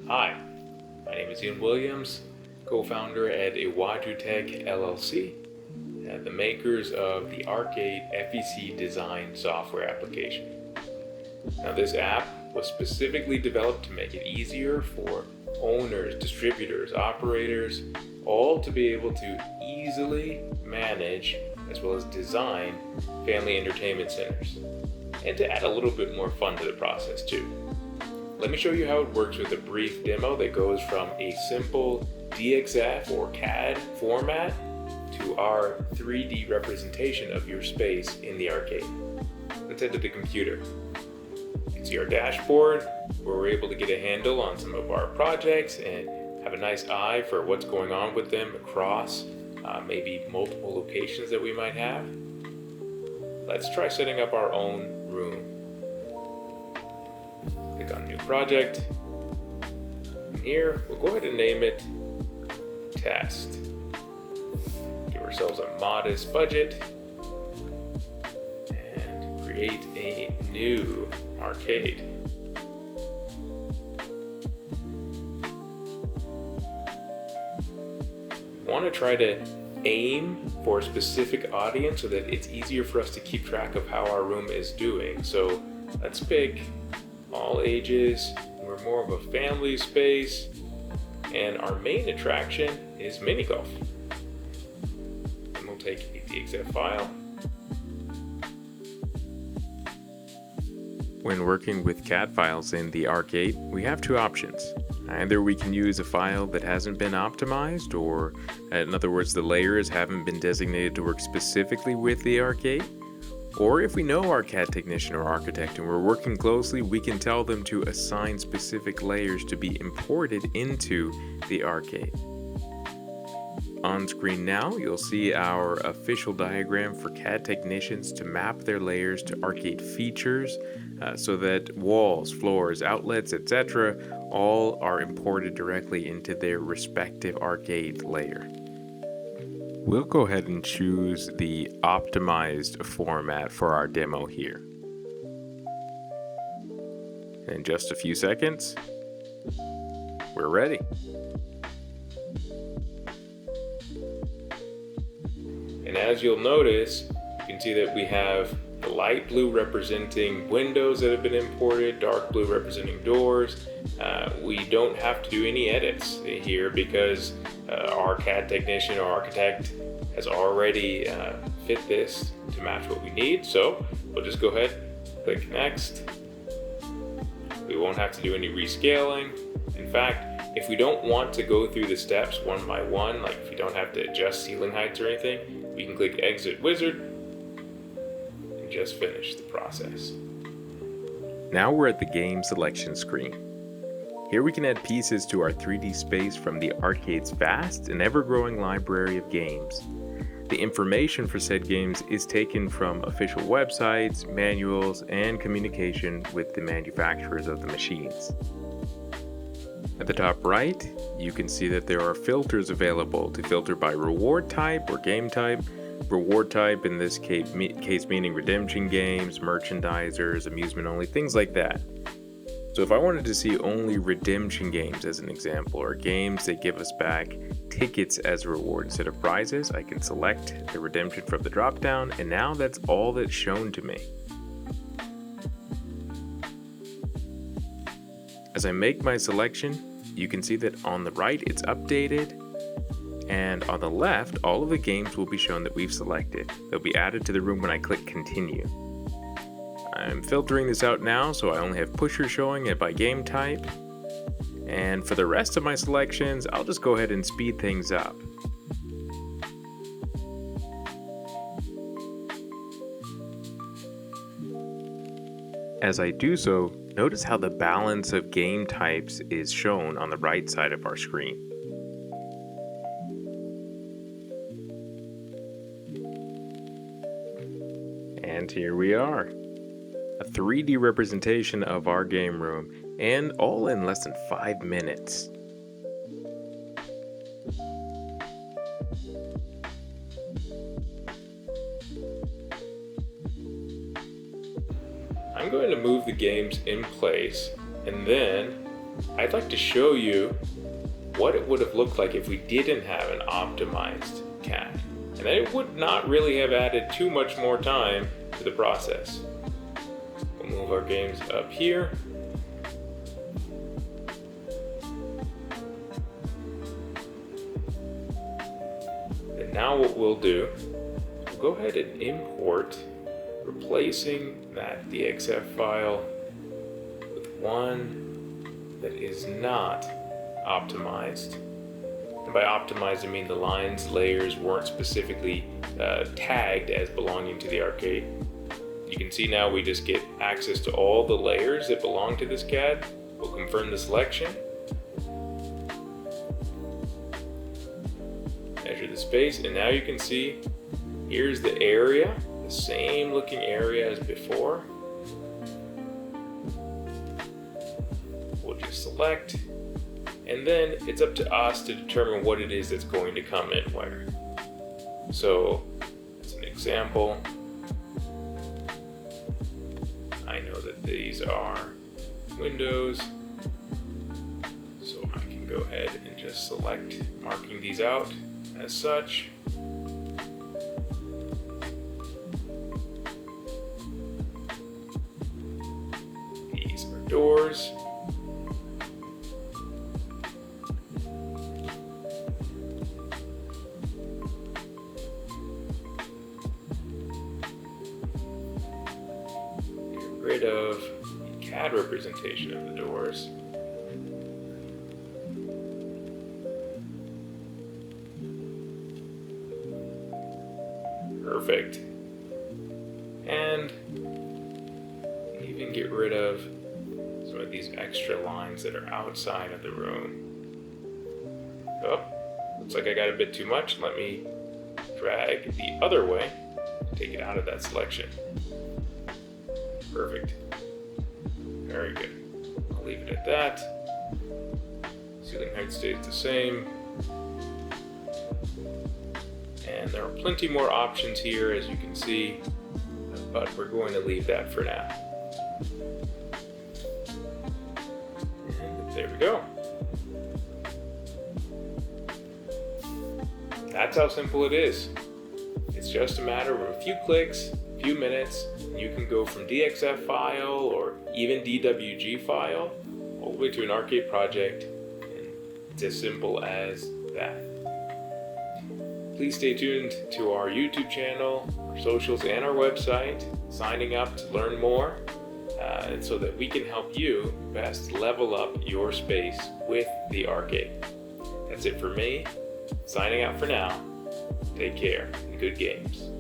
Hi, my name is Ian Williams, co-founder at Iwaju-Tech LLC, the makers of the theArc8 FEC design software application. Now, this app was specifically developed to make it easier for owners, distributors, operators, all to be able to easily manage as well as design family entertainment centers, and to add a little bit more fun to the process too. Let me show you how it works with a brief demo that goes from a simple DXF or CAD format to our 3D representation of your space in the arcade. Let's head to the computer. You can see our dashboard where we're able to get a handle on some of our projects and have a nice eye for what's going on with them across maybe multiple locations that we might have. Let's try setting up our own room. Click on New Project. And here, we'll go ahead and name it Test. Give ourselves a modest budget and create a new arcade. We want to try to aim for a specific audience so that it's easier for us to keep track of how our room is doing. So let's pick all ages. We're more of a family space, and our main attraction is mini golf. And we'll take a DXF file. When working with CAD files in the theArc8, we have two options. Either we can use a file that hasn't been optimized, or in other words, the layers haven't been designated to work specifically with the theArc8. Or if we know our CAD technician or architect and we're working closely, we can tell them to assign specific layers to be imported into the theArc8. On screen now, you'll see our official diagram for CAD technicians to map their layers to Arc8 features so that walls, floors, outlets, etc. all are imported directly into their respective Arc8 layer. We'll go ahead and choose the optimized format for our demo here. In just a few seconds, we're ready. And as you'll notice, you can see that we have the light blue representing windows that have been imported, dark blue representing doors. We don't have to do any edits here because our CAD technician or architect has already fit this to match what we need. So we'll just go ahead, click next. We won't have to do any rescaling. In fact, if we don't want to go through the steps one by one, like if you don't have to adjust ceiling heights or anything, we can click Exit Wizard and just finish the process. Now we're at the game selection screen. Here we can add pieces to our 3D space from the theArc8's vast and ever-growing library of games. The information for said games is taken from official websites, manuals, and communication with the manufacturers of the machines. At the top right, you can see that there are filters available to filter by reward type or game type. Reward type in this case meaning redemption games, merchandisers, amusement only, things like that. So if I wanted to see only redemption games as an example, or games that give us back tickets as a reward instead of prizes, I can select the redemption from the drop-down, and now that's all that's shown to me. As I make my selection, you can see that on the right it's updated, and on the left all of the games will be shown that we've selected. They'll be added to the room when I click continue. I'm filtering this out now, so I only have pushers showing it by game type, and for the rest of my selections I'll just go ahead and speed things up. As I do so, notice how the balance of game types is shown on the right side of our screen. And here we are, a 3D representation of our game room, and all in less than 5 minutes. I'm going to move the games in place, and then I'd like to show you what it would have looked like if we didn't have an optimized CAD. And then it would not really have added too much more time to the process. We'll move our games up here. And now what we'll do, we'll go ahead and import, replacing that DXF file with one that is not optimized. And by optimized, I mean the lines, layers weren't specifically tagged as belonging to the Arc8. You can see now we just get access to all the layers that belong to this CAD. We'll confirm the selection. Measure the space, and now you can see here's the area, the same looking area as before. We'll just select, and then it's up to us to determine what it is that's going to come in where. So, as an example, I know that these are windows, so I can go ahead and just select marking these out as such. These are doors. Rid of the CAD representation of the doors. Perfect. And even get rid of some of these extra lines that are outside of the room. Oh, looks like I got a bit too much. Let me drag the other way, take it out of that selection. Perfect. Very good. I'll leave it at that. Ceiling height stays the same. And there are plenty more options here, as you can see, but we're going to leave that for now. And there we go. That's how simple it is. It's just a matter of a few clicks, a few minutes, and you can go from DXF file or even DWG file all the way to an Arc8 project, and it's as simple as that. Please stay tuned to our YouTube channel, our socials, and our website, signing up to learn more, and so that we can help you best level up your space with the Arc8. That's it for me. Signing out for now. Take care and good games.